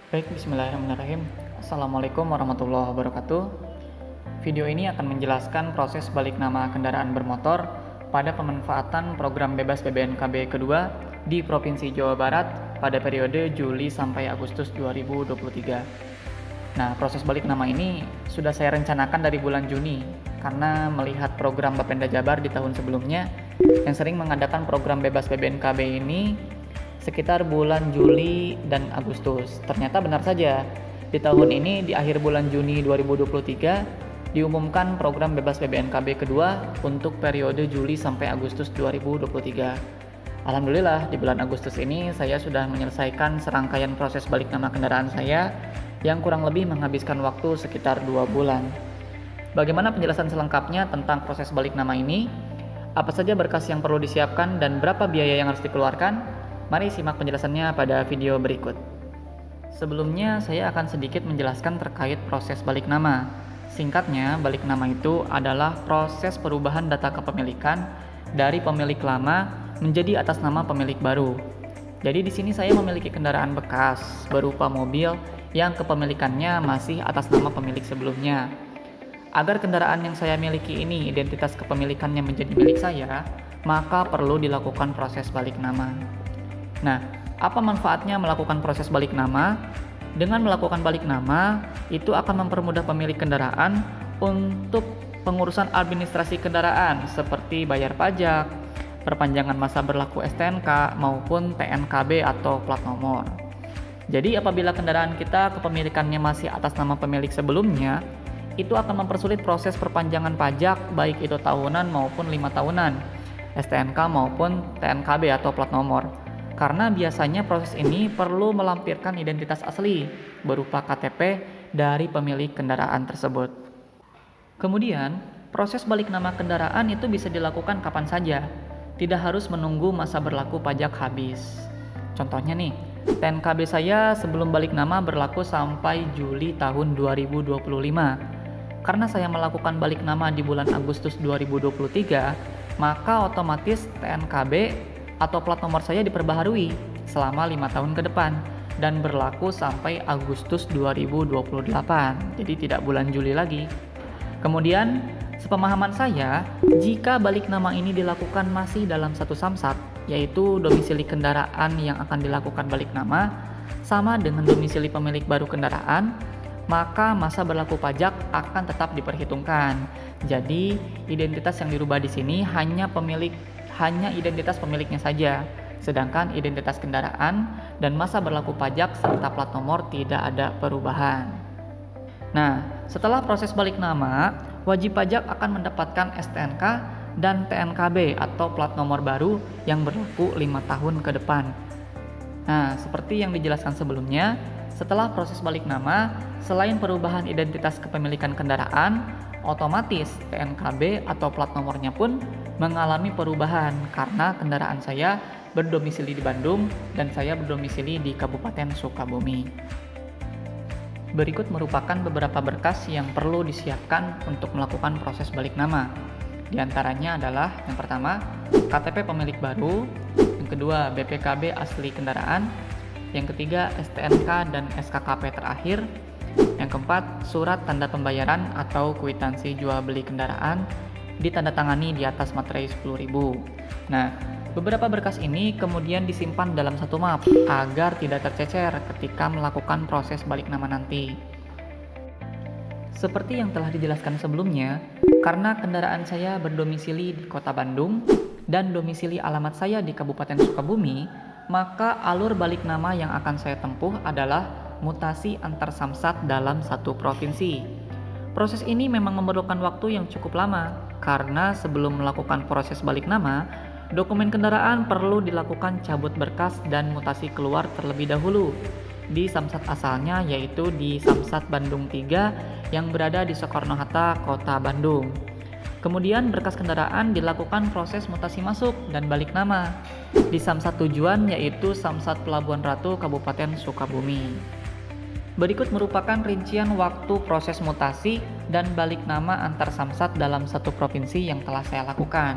Baik, bismillahirrahmanirrahim. Assalamualaikum warahmatullahi wabarakatuh. Video ini akan menjelaskan proses balik nama kendaraan bermotor pada pemanfaatan program bebas BBNKB kedua di Provinsi Jawa Barat pada periode Juli sampai Agustus 2023. Nah, proses balik nama ini sudah saya rencanakan dari bulan Juni karena melihat program Bapenda Jabar di tahun sebelumnya yang sering mengadakan program bebas BBNKB ini sekitar bulan Juli dan Agustus. Ternyata benar saja, di tahun ini di akhir bulan Juni 2023 diumumkan program bebas BBNKB kedua untuk periode Juli sampai Agustus 2023. Alhamdulillah di bulan Agustus ini saya sudah menyelesaikan serangkaian proses balik nama kendaraan saya yang kurang lebih menghabiskan waktu sekitar 2 bulan. Bagaimana penjelasan selengkapnya tentang proses balik nama ini? Apa saja berkas yang perlu disiapkan dan berapa biaya yang harus dikeluarkan? Mari simak penjelasannya pada video berikut. Sebelumnya, saya akan sedikit menjelaskan terkait proses balik nama. Singkatnya, balik nama itu adalah proses perubahan data kepemilikan dari pemilik lama menjadi atas nama pemilik baru. Jadi di sini saya memiliki kendaraan bekas berupa mobil yang kepemilikannya masih atas nama pemilik sebelumnya. Agar kendaraan yang saya miliki ini identitas kepemilikannya menjadi milik saya, maka perlu dilakukan proses balik nama. Nah, apa manfaatnya melakukan proses balik nama? Dengan melakukan balik nama, itu akan mempermudah pemilik kendaraan untuk pengurusan administrasi kendaraan seperti bayar pajak, perpanjangan masa berlaku STNK maupun TNKB atau plat nomor. Jadi apabila kendaraan kita kepemilikannya masih atas nama pemilik sebelumnya, itu akan mempersulit proses perpanjangan pajak baik itu tahunan maupun 5 tahunan, STNK maupun TNKB atau plat nomor. Karena biasanya proses ini perlu melampirkan identitas asli berupa KTP dari pemilik kendaraan tersebut. Kemudian, proses balik nama kendaraan itu bisa dilakukan kapan saja, tidak harus menunggu masa berlaku pajak habis. Contohnya nih, TNKB saya sebelum balik nama berlaku sampai Juli tahun 2025. Karena saya melakukan balik nama di bulan Agustus 2023, maka otomatis TNKB atau plat nomor saya diperbaharui selama 5 tahun ke depan dan berlaku sampai Agustus 2028, jadi tidak bulan Juli lagi. Kemudian, sepemahaman saya, jika balik nama ini dilakukan masih dalam satu samsat, yaitu domisili kendaraan yang akan dilakukan balik nama sama dengan domisili pemilik baru kendaraan, maka masa berlaku pajak akan tetap diperhitungkan. Jadi, identitas yang dirubah di sini hanya identitas pemiliknya saja, sedangkan identitas kendaraan dan masa berlaku pajak serta plat nomor tidak ada perubahan. Nah, setelah proses balik nama, wajib pajak akan mendapatkan STNK dan TNKB atau plat nomor baru yang berlaku 5 tahun ke depan. Nah, seperti yang dijelaskan sebelumnya, setelah proses balik nama, selain perubahan identitas kepemilikan kendaraan, otomatis TNKB atau plat nomornya pun mengalami perubahan karena kendaraan saya berdomisili di Bandung dan saya berdomisili di Kabupaten Sukabumi. Berikut merupakan beberapa berkas yang perlu disiapkan untuk melakukan proses balik nama. Di antaranya adalah yang pertama, KTP pemilik baru, yang kedua BPKB asli kendaraan, yang ketiga STNK dan SKKP terakhir, yang keempat surat tanda pembayaran atau kwitansi jual beli kendaraan ditandatangani di atas materai 10.000. Nah, beberapa berkas ini kemudian disimpan dalam satu map agar tidak tercecer ketika melakukan proses balik nama nanti. Seperti yang telah dijelaskan sebelumnya, karena kendaraan saya berdomisili di Kota Bandung dan domisili alamat saya di Kabupaten Sukabumi, maka alur balik nama yang akan saya tempuh adalah mutasi antar samsat dalam satu provinsi. Proses ini memang memerlukan waktu yang cukup lama karena sebelum melakukan proses balik nama, dokumen kendaraan perlu dilakukan cabut berkas dan mutasi keluar terlebih dahulu di samsat asalnya, yaitu di Samsat Bandung 3 yang berada di Soekarno-Hatta, Kota Bandung. Kemudian berkas kendaraan dilakukan proses mutasi masuk dan balik nama di samsat tujuan, yaitu Samsat Pelabuhan Ratu, Kabupaten Sukabumi. Berikut merupakan rincian waktu proses mutasi dan balik nama antar samsat dalam satu provinsi yang telah saya lakukan.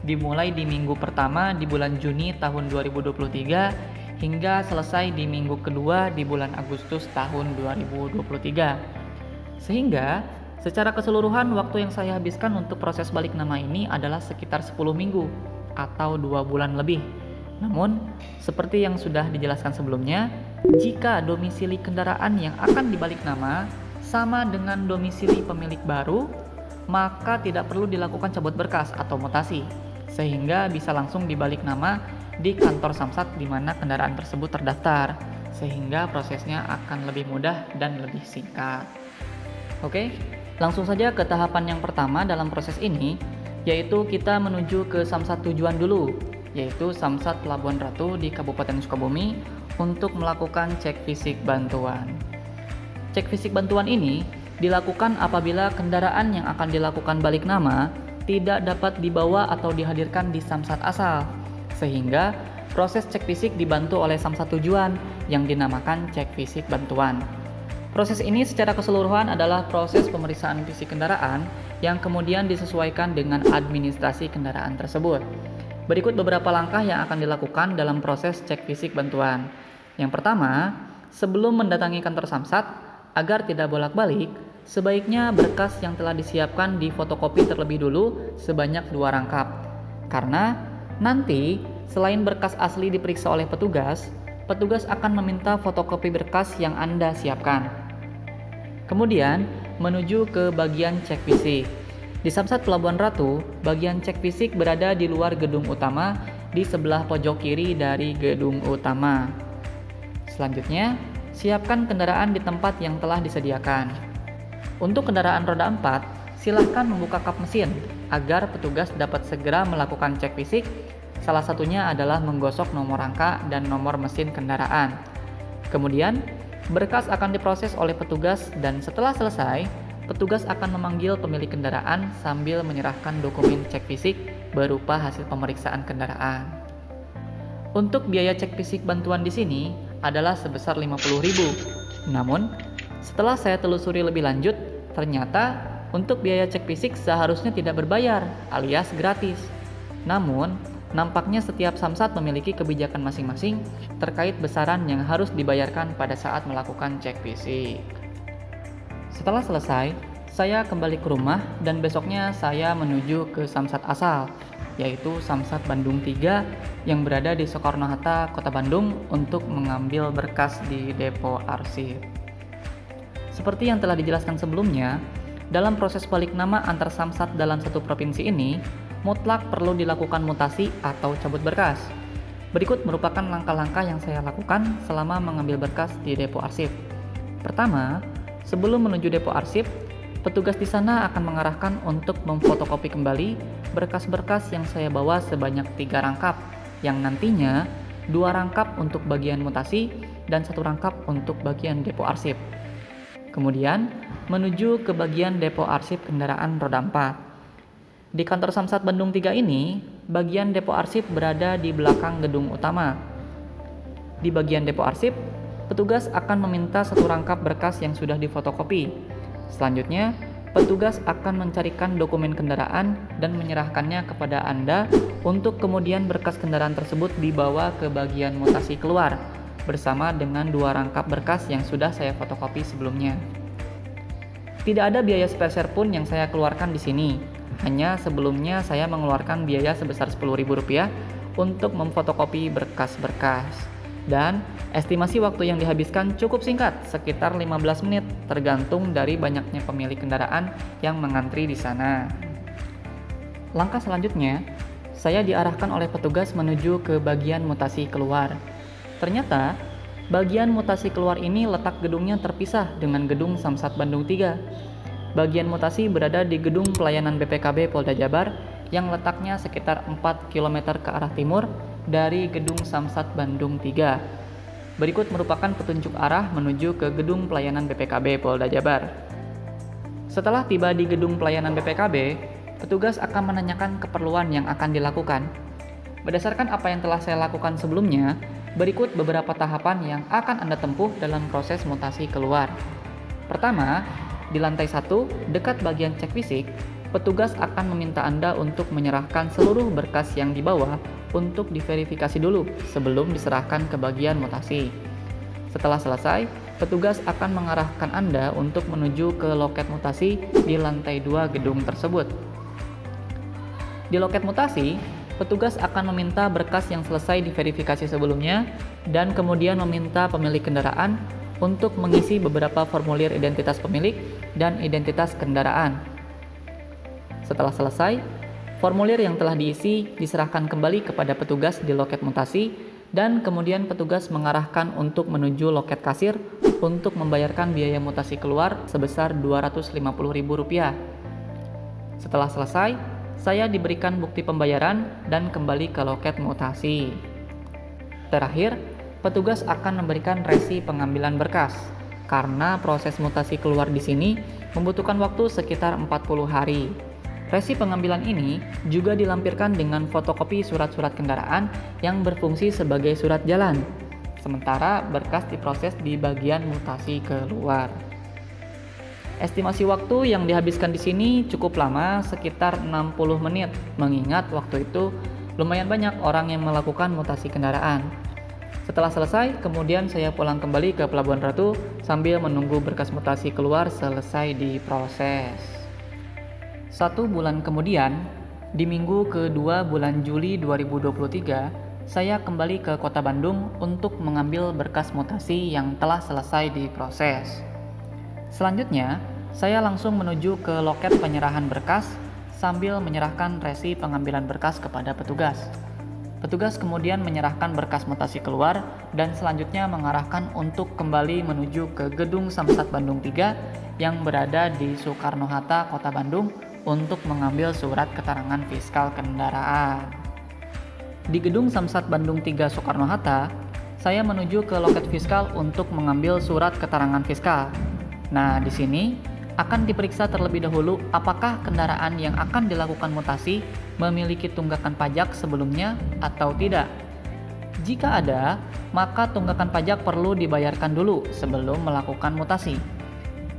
Dimulai di minggu pertama di bulan Juni tahun 2023 hingga selesai di minggu kedua di bulan Agustus tahun 2023. Sehingga secara keseluruhan waktu yang saya habiskan untuk proses balik nama ini adalah sekitar 10 minggu atau 2 bulan lebih. Namun, seperti yang sudah dijelaskan sebelumnya, jika domisili kendaraan yang akan dibalik nama sama dengan domisili pemilik baru, maka tidak perlu dilakukan cabut berkas atau mutasi, sehingga bisa langsung dibalik nama di kantor Samsat di mana kendaraan tersebut terdaftar, sehingga prosesnya akan lebih mudah dan lebih singkat. Oke, langsung saja ke tahapan yang pertama dalam proses ini, yaitu kita menuju ke Samsat tujuan dulu, yaitu Samsat Pelabuhan Ratu di Kabupaten Sukabumi untuk melakukan cek fisik bantuan. Cek fisik bantuan ini dilakukan apabila kendaraan yang akan dilakukan balik nama tidak dapat dibawa atau dihadirkan di Samsat asal, sehingga proses cek fisik dibantu oleh Samsat tujuan yang dinamakan cek fisik bantuan. Proses ini secara keseluruhan adalah proses pemeriksaan fisik kendaraan yang kemudian disesuaikan dengan administrasi kendaraan tersebut. Berikut beberapa langkah yang akan dilakukan dalam proses cek fisik bantuan. Yang pertama, sebelum mendatangi kantor Samsat, agar tidak bolak-balik, sebaiknya berkas yang telah disiapkan difotokopi terlebih dulu sebanyak 2 rangkap. Karena nanti selain berkas asli diperiksa oleh petugas akan meminta fotokopi berkas yang Anda siapkan. Kemudian, menuju ke bagian cek fisik. Di Samsat Pelabuhan Ratu, bagian cek fisik berada di luar gedung utama di sebelah pojok kiri dari gedung utama. Selanjutnya, siapkan kendaraan di tempat yang telah disediakan. Untuk kendaraan roda 4, silahkan membuka kap mesin agar petugas dapat segera melakukan cek fisik. Salah satunya adalah menggosok nomor rangka dan nomor mesin kendaraan. Kemudian, berkas akan diproses oleh petugas dan setelah selesai, petugas akan memanggil pemilik kendaraan sambil menyerahkan dokumen cek fisik berupa hasil pemeriksaan kendaraan. Untuk biaya cek fisik bantuan di sini adalah sebesar 50.000. Namun, setelah saya telusuri lebih lanjut, ternyata untuk biaya cek fisik seharusnya tidak berbayar alias gratis. Namun, nampaknya setiap Samsat memiliki kebijakan masing-masing terkait besaran yang harus dibayarkan pada saat melakukan cek fisik. Setelah selesai, saya kembali ke rumah dan besoknya saya menuju ke Samsat asal, yaitu Samsat Bandung 3 yang berada di Soekarno-Hatta, Kota Bandung untuk mengambil berkas di depo arsip. Seperti yang telah dijelaskan sebelumnya, dalam proses balik nama antar Samsat dalam satu provinsi ini, mutlak perlu dilakukan mutasi atau cabut berkas. Berikut merupakan langkah-langkah yang saya lakukan selama mengambil berkas di depo arsip. Pertama, sebelum menuju depo arsip, petugas di sana akan mengarahkan untuk memfotokopi kembali berkas-berkas yang saya bawa sebanyak 3 rangkap, yang nantinya 2 rangkap untuk bagian mutasi dan 1 rangkap untuk bagian depo arsip. Kemudian, menuju ke bagian depo arsip kendaraan roda 4. Di kantor Samsat Bandung 3 ini, bagian depo arsip berada di belakang gedung utama. Di bagian depo arsip, petugas akan meminta 1 rangkap berkas yang sudah difotokopi. Selanjutnya, petugas akan mencarikan dokumen kendaraan dan menyerahkannya kepada Anda untuk kemudian berkas kendaraan tersebut dibawa ke bagian mutasi keluar bersama dengan 2 rangkap berkas yang sudah saya fotokopi sebelumnya. Tidak ada biaya sepeser pun yang saya keluarkan di sini. Hanya sebelumnya saya mengeluarkan biaya sebesar Rp10.000 untuk memfotokopi berkas-berkas. Dan estimasi waktu yang dihabiskan cukup singkat, sekitar 15 menit, tergantung dari banyaknya pemilik kendaraan yang mengantri di sana. Langkah selanjutnya, saya diarahkan oleh petugas menuju ke bagian mutasi keluar. Ternyata, bagian mutasi keluar ini letak gedungnya terpisah dengan gedung Samsat Bandung 3. Bagian mutasi berada di gedung pelayanan BPKB Polda Jabar yang letaknya sekitar 4 km ke arah timur dari gedung Samsat Bandung 3. Berikut merupakan petunjuk arah menuju ke gedung pelayanan BPKB Polda Jabar. Setelah tiba di gedung pelayanan BPKB, petugas akan menanyakan keperluan yang akan dilakukan. Berdasarkan apa yang telah saya lakukan sebelumnya, berikut beberapa tahapan yang akan Anda tempuh dalam proses mutasi keluar. Pertama, di lantai 1, dekat bagian cek fisik, petugas akan meminta Anda untuk menyerahkan seluruh berkas yang dibawa untuk diverifikasi dulu sebelum diserahkan ke bagian mutasi. Setelah selesai, petugas akan mengarahkan Anda untuk menuju ke loket mutasi di lantai 2 gedung tersebut. Di loket mutasi, petugas akan meminta berkas yang selesai diverifikasi sebelumnya dan kemudian meminta pemilik kendaraan untuk mengisi beberapa formulir identitas pemilik dan identitas kendaraan. Setelah selesai, formulir yang telah diisi diserahkan kembali kepada petugas di loket mutasi dan kemudian petugas mengarahkan untuk menuju loket kasir untuk membayarkan biaya mutasi keluar sebesar Rp250.000. Setelah selesai, saya diberikan bukti pembayaran dan kembali ke loket mutasi. Terakhir, petugas akan memberikan resi pengambilan berkas karena proses mutasi keluar di sini membutuhkan waktu sekitar 40 hari. Resi pengambilan ini juga dilampirkan dengan fotokopi surat-surat kendaraan yang berfungsi sebagai surat jalan, sementara berkas diproses di bagian mutasi keluar. Estimasi waktu yang dihabiskan di sini cukup lama, sekitar 60 menit, mengingat waktu itu lumayan banyak orang yang melakukan mutasi kendaraan. Setelah selesai, kemudian saya pulang kembali ke Pelabuhan Ratu sambil menunggu berkas mutasi keluar selesai diproses. 1 bulan kemudian, di minggu kedua bulan Juli 2023, saya kembali ke Kota Bandung untuk mengambil berkas mutasi yang telah selesai diproses. Selanjutnya, saya langsung menuju ke loket penyerahan berkas sambil menyerahkan resi pengambilan berkas kepada petugas. Petugas kemudian menyerahkan berkas mutasi keluar dan selanjutnya mengarahkan untuk kembali menuju ke Gedung Samsat Bandung 3 yang berada di Soekarno-Hatta, Kota Bandung untuk mengambil surat keterangan fiskal kendaraan. Di Gedung Samsat Bandung 3 Soekarno-Hatta, saya menuju ke loket fiskal untuk mengambil surat keterangan fiskal. Nah, di sini akan diperiksa terlebih dahulu apakah kendaraan yang akan dilakukan mutasi memiliki tunggakan pajak sebelumnya atau tidak. Jika ada, maka tunggakan pajak perlu dibayarkan dulu sebelum melakukan mutasi.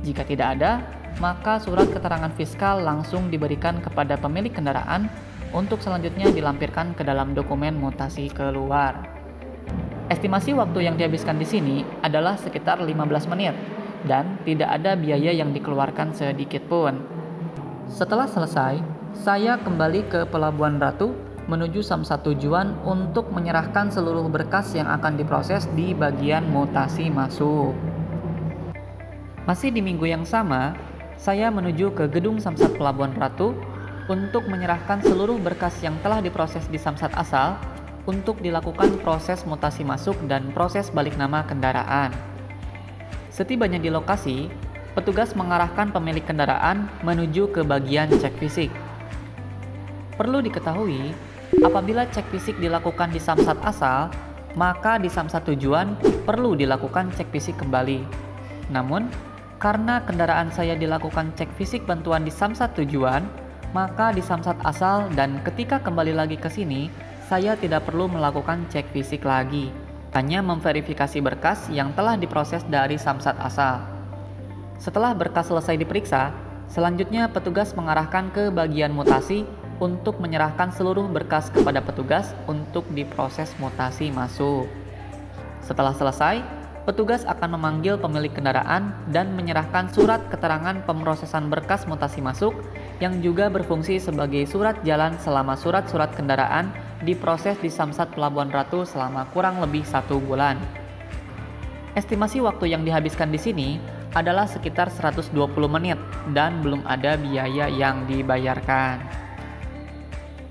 Jika tidak ada, maka surat keterangan fiskal langsung diberikan kepada pemilik kendaraan untuk selanjutnya dilampirkan ke dalam dokumen mutasi keluar. Estimasi waktu yang dihabiskan di sini adalah sekitar 15 menit dan tidak ada biaya yang dikeluarkan sedikit pun. Setelah selesai, saya kembali ke Pelabuhan Ratu menuju Samsat tujuan untuk menyerahkan seluruh berkas yang akan diproses di bagian mutasi masuk. Masih di minggu yang sama, saya menuju ke Gedung Samsat Pelabuhan Ratu untuk menyerahkan seluruh berkas yang telah diproses di Samsat asal untuk dilakukan proses mutasi masuk dan proses balik nama kendaraan. Setibanya di lokasi, petugas mengarahkan pemilik kendaraan menuju ke bagian cek fisik. Perlu diketahui, apabila cek fisik dilakukan di Samsat asal, maka di Samsat tujuan perlu dilakukan cek fisik kembali. Namun, karena kendaraan saya dilakukan cek fisik bantuan di Samsat tujuan, maka di Samsat asal dan ketika kembali lagi ke sini, saya tidak perlu melakukan cek fisik lagi, hanya memverifikasi berkas yang telah diproses dari Samsat asal. Setelah berkas selesai diperiksa, selanjutnya petugas mengarahkan ke bagian mutasi untuk menyerahkan seluruh berkas kepada petugas untuk diproses mutasi masuk. Setelah selesai, petugas akan memanggil pemilik kendaraan dan menyerahkan surat keterangan pemrosesan berkas mutasi masuk yang juga berfungsi sebagai surat jalan selama surat-surat kendaraan diproses di Samsat Pelabuhan Ratu selama kurang lebih 1 bulan. Estimasi waktu yang dihabiskan di sini adalah sekitar 120 menit dan belum ada biaya yang dibayarkan.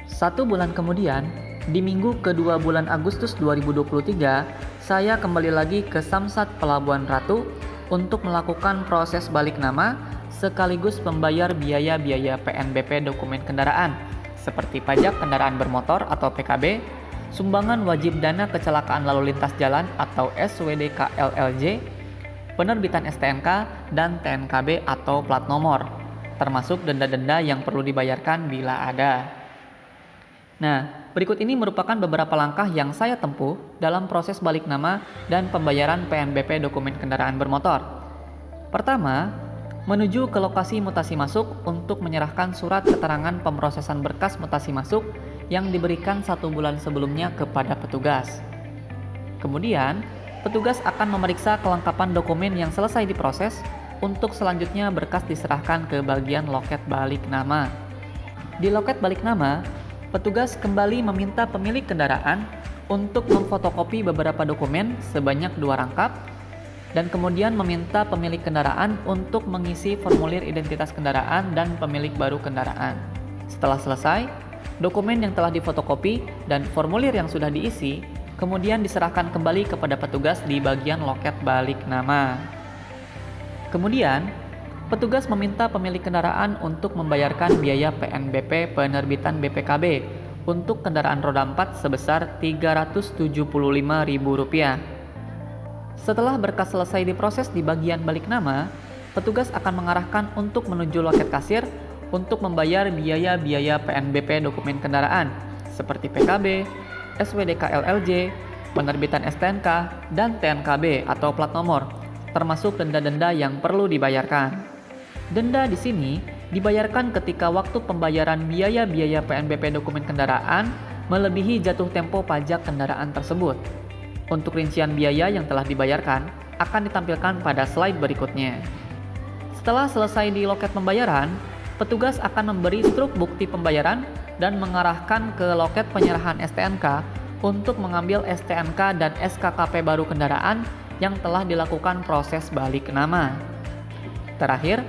1 bulan kemudian, di minggu kedua bulan Agustus 2023, saya kembali lagi ke Samsat Pelabuhan Ratu untuk melakukan proses balik nama sekaligus membayar biaya-biaya PNBP dokumen kendaraan seperti pajak kendaraan bermotor atau PKB, sumbangan wajib dana kecelakaan lalu lintas jalan atau SWDK-LLJ, penerbitan STNK dan TNKB atau plat nomor, termasuk denda-denda yang perlu dibayarkan bila ada. Nah, berikut ini merupakan beberapa langkah yang saya tempuh dalam proses balik nama dan pembayaran PNBP dokumen kendaraan bermotor. Pertama, menuju ke lokasi mutasi masuk untuk menyerahkan surat keterangan pemrosesan berkas mutasi masuk yang diberikan 1 bulan sebelumnya kepada petugas. Kemudian, petugas akan memeriksa kelengkapan dokumen yang selesai diproses untuk selanjutnya berkas diserahkan ke bagian loket balik nama. Di loket balik nama, petugas kembali meminta pemilik kendaraan untuk memfotokopi beberapa dokumen sebanyak 2 rangkap dan kemudian meminta pemilik kendaraan untuk mengisi formulir identitas kendaraan dan pemilik baru kendaraan. Setelah selesai, dokumen yang telah difotokopi dan formulir yang sudah diisi kemudian diserahkan kembali kepada petugas di bagian loket balik nama. Kemudian, petugas meminta pemilik kendaraan untuk membayarkan biaya PNBP penerbitan BPKB untuk kendaraan roda 4 sebesar Rp375.000. Setelah berkas selesai diproses di bagian balik nama, petugas akan mengarahkan untuk menuju loket kasir untuk membayar biaya-biaya PNBP dokumen kendaraan seperti PKB, SWDK LLJ, penerbitan STNK, dan TNKB atau plat nomor, termasuk denda-denda yang perlu dibayarkan. Denda di sini dibayarkan ketika waktu pembayaran biaya-biaya PNBP dokumen kendaraan melebihi jatuh tempo pajak kendaraan tersebut. Untuk rincian biaya yang telah dibayarkan akan ditampilkan pada slide berikutnya. Setelah selesai di loket pembayaran, petugas akan memberi struk bukti pembayaran dan mengarahkan ke loket penyerahan STNK untuk mengambil STNK dan SKKP baru kendaraan yang telah dilakukan proses balik nama. Terakhir,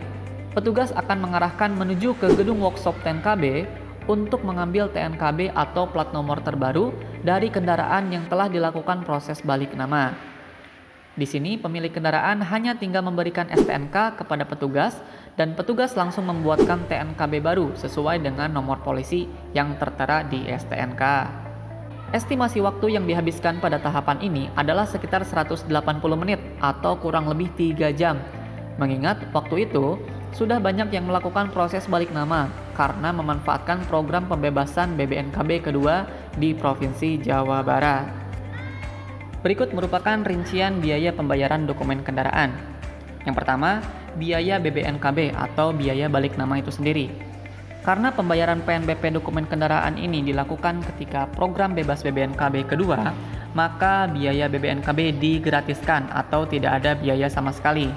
petugas akan mengarahkan menuju ke gedung workshop TNKB untuk mengambil TNKB atau plat nomor terbaru dari kendaraan yang telah dilakukan proses balik nama. Di sini pemilik kendaraan hanya tinggal memberikan STNK kepada petugas dan petugas langsung membuatkan TNKB baru sesuai dengan nomor polisi yang tertera di STNK. Estimasi waktu yang dihabiskan pada tahapan ini adalah sekitar 180 menit atau kurang lebih 3 jam. Mengingat waktu itu sudah banyak yang melakukan proses balik nama karena memanfaatkan program pembebasan BBNKB kedua di Provinsi Jawa Barat. Berikut merupakan rincian biaya pembayaran dokumen kendaraan. Yang pertama, biaya BBNKB atau biaya balik nama itu sendiri. Karena pembayaran PNBP dokumen kendaraan ini dilakukan ketika program bebas BBNKB kedua, maka biaya BBNKB digratiskan atau tidak ada biaya sama sekali.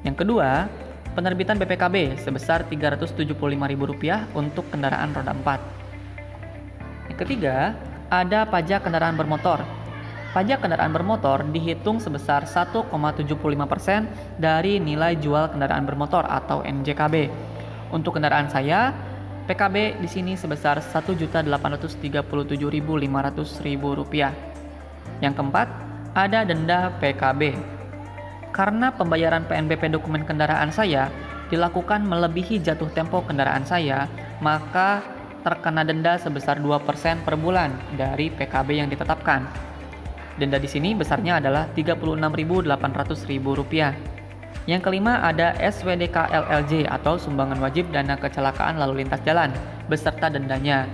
Yang kedua, penerbitan BPKB sebesar Rp375.000 untuk kendaraan roda 4. Yang ketiga, ada pajak kendaraan bermotor. Pajak kendaraan bermotor dihitung sebesar 1,75% dari nilai jual kendaraan bermotor atau NJKB. Untuk kendaraan saya, PKB di sini sebesar Rp1.837.500.000. Yang keempat, ada denda PKB. Karena pembayaran PNBP dokumen kendaraan saya dilakukan melebihi jatuh tempo kendaraan saya, maka terkena denda sebesar 2% per bulan dari PKB yang ditetapkan. Denda di sini besarnya adalah Rp36.800.000. Yang kelima ada SWDK LLJ atau sumbangan wajib dana kecelakaan lalu lintas jalan beserta dendanya.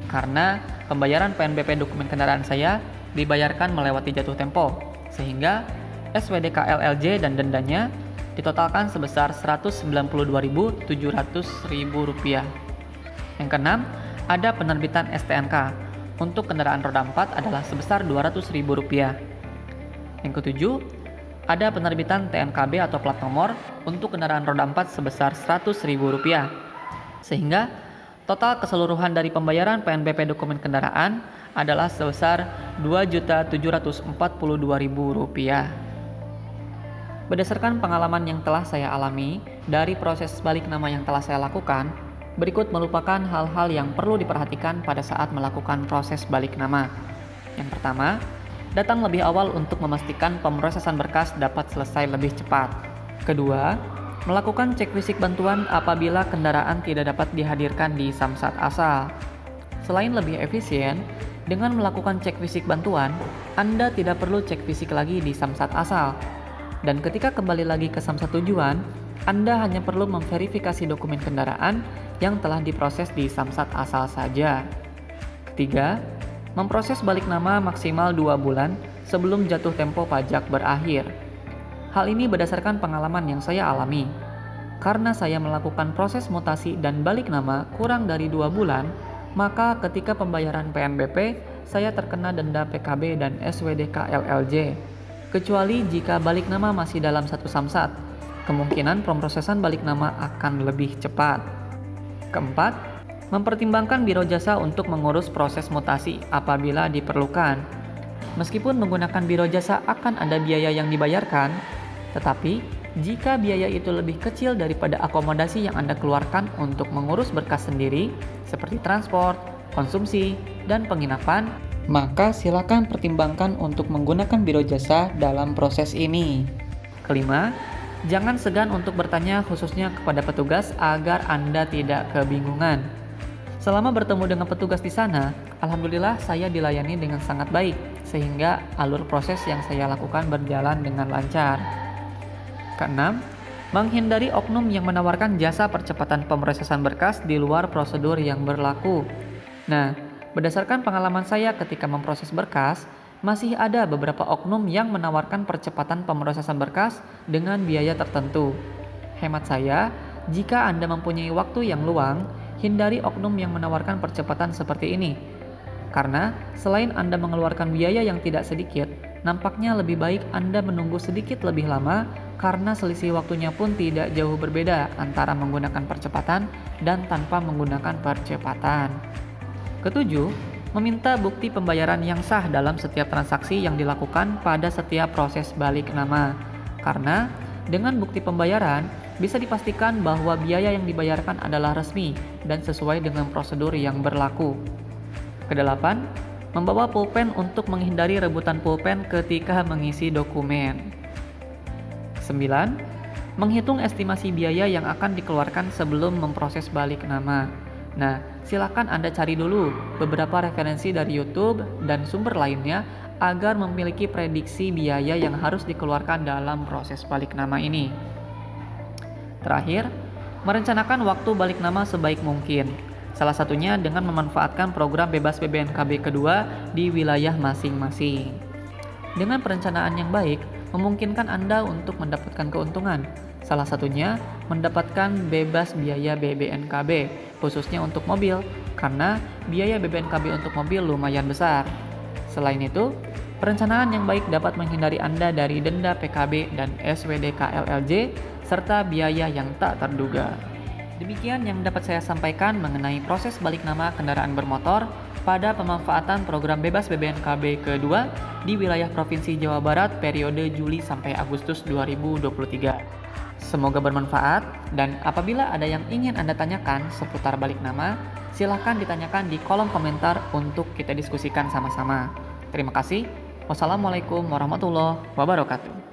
Karena pembayaran PNBP dokumen kendaraan saya dibayarkan melewati jatuh tempo, sehingga SWDK LLJ dan dendanya ditotalkan sebesar Rp192.700.000. Yang keenam, ada penerbitan STNK. Untuk kendaraan roda 4 adalah sebesar Rp200.000. Yang ketujuh, ada penerbitan TNKB atau plat nomor untuk kendaraan roda 4 sebesar Rp100.000. Sehingga total keseluruhan dari pembayaran PNBP dokumen kendaraan adalah sebesar Rp2.742.000. Berdasarkan pengalaman yang telah saya alami dari proses balik nama yang telah saya lakukan, berikut merupakan hal-hal yang perlu diperhatikan pada saat melakukan proses balik nama. Yang pertama, datang lebih awal untuk memastikan pemrosesan berkas dapat selesai lebih cepat. Kedua, melakukan cek fisik bantuan apabila kendaraan tidak dapat dihadirkan di samsat asal. Selain lebih efisien, dengan melakukan cek fisik bantuan, Anda tidak perlu cek fisik lagi di samsat asal. Dan ketika kembali lagi ke samsat tujuan, Anda hanya perlu memverifikasi dokumen kendaraan yang telah diproses di samsat asal saja. Ketiga, memproses balik nama maksimal 2 bulan sebelum jatuh tempo pajak berakhir. Hal ini berdasarkan pengalaman yang saya alami. Karena saya melakukan proses mutasi dan balik nama kurang dari 2 bulan, maka ketika pembayaran PNBP, saya terkena denda PKB dan SWDK LLJ. Kecuali jika balik nama masih dalam satu samsat, kemungkinan pemrosesan balik nama akan lebih cepat. Keempat, mempertimbangkan biro jasa untuk mengurus proses mutasi apabila diperlukan. Meskipun menggunakan biro jasa akan ada biaya yang dibayarkan, tetapi jika biaya itu lebih kecil daripada akomodasi yang Anda keluarkan untuk mengurus berkas sendiri, seperti transport, konsumsi, dan penginapan, maka silakan pertimbangkan untuk menggunakan biro jasa dalam proses ini. Kelima, jangan segan untuk bertanya khususnya kepada petugas agar Anda tidak kebingungan. Selama bertemu dengan petugas di sana, alhamdulillah saya dilayani dengan sangat baik, sehingga alur proses yang saya lakukan berjalan dengan lancar. Keenam, menghindari oknum yang menawarkan jasa percepatan pemrosesan berkas di luar prosedur yang berlaku. Nah, berdasarkan pengalaman saya ketika memproses berkas, masih ada beberapa oknum yang menawarkan percepatan pemrosesan berkas dengan biaya tertentu. Hemat saya, jika Anda mempunyai waktu yang luang, hindari oknum yang menawarkan percepatan seperti ini. Karena selain Anda mengeluarkan biaya yang tidak sedikit, nampaknya lebih baik Anda menunggu sedikit lebih lama karena selisih waktunya pun tidak jauh berbeda antara menggunakan percepatan dan tanpa menggunakan percepatan. Ketujuh, meminta bukti pembayaran yang sah dalam setiap transaksi yang dilakukan pada setiap proses balik nama. Karena dengan bukti pembayaran, bisa dipastikan bahwa biaya yang dibayarkan adalah resmi dan sesuai dengan prosedur yang berlaku. Kedelapan, membawa pulpen untuk menghindari rebutan pulpen ketika mengisi dokumen. 9. Menghitung estimasi biaya yang akan dikeluarkan sebelum memproses balik nama. Nah, silakan Anda cari dulu beberapa referensi dari YouTube dan sumber lainnya agar memiliki prediksi biaya yang harus dikeluarkan dalam proses balik nama ini. Terakhir, merencanakan waktu balik nama sebaik mungkin. Salah satunya dengan memanfaatkan program bebas BBNKB kedua di wilayah masing-masing. Dengan perencanaan yang baik, memungkinkan Anda untuk mendapatkan keuntungan. Salah satunya mendapatkan bebas biaya BBNKB, khususnya untuk mobil, karena biaya BBNKB untuk mobil lumayan besar. Selain itu, perencanaan yang baik dapat menghindari Anda dari denda PKB dan SWDK LLJ, serta biaya yang tak terduga. Demikian yang dapat saya sampaikan mengenai proses balik nama kendaraan bermotor pada pemanfaatan program bebas BBNKB kedua di wilayah Provinsi Jawa Barat periode Juli sampai Agustus 2023. Semoga bermanfaat, dan apabila ada yang ingin Anda tanyakan seputar balik nama, silahkan ditanyakan di kolom komentar untuk kita diskusikan sama-sama. Terima kasih. Wassalamualaikum warahmatullahi wabarakatuh.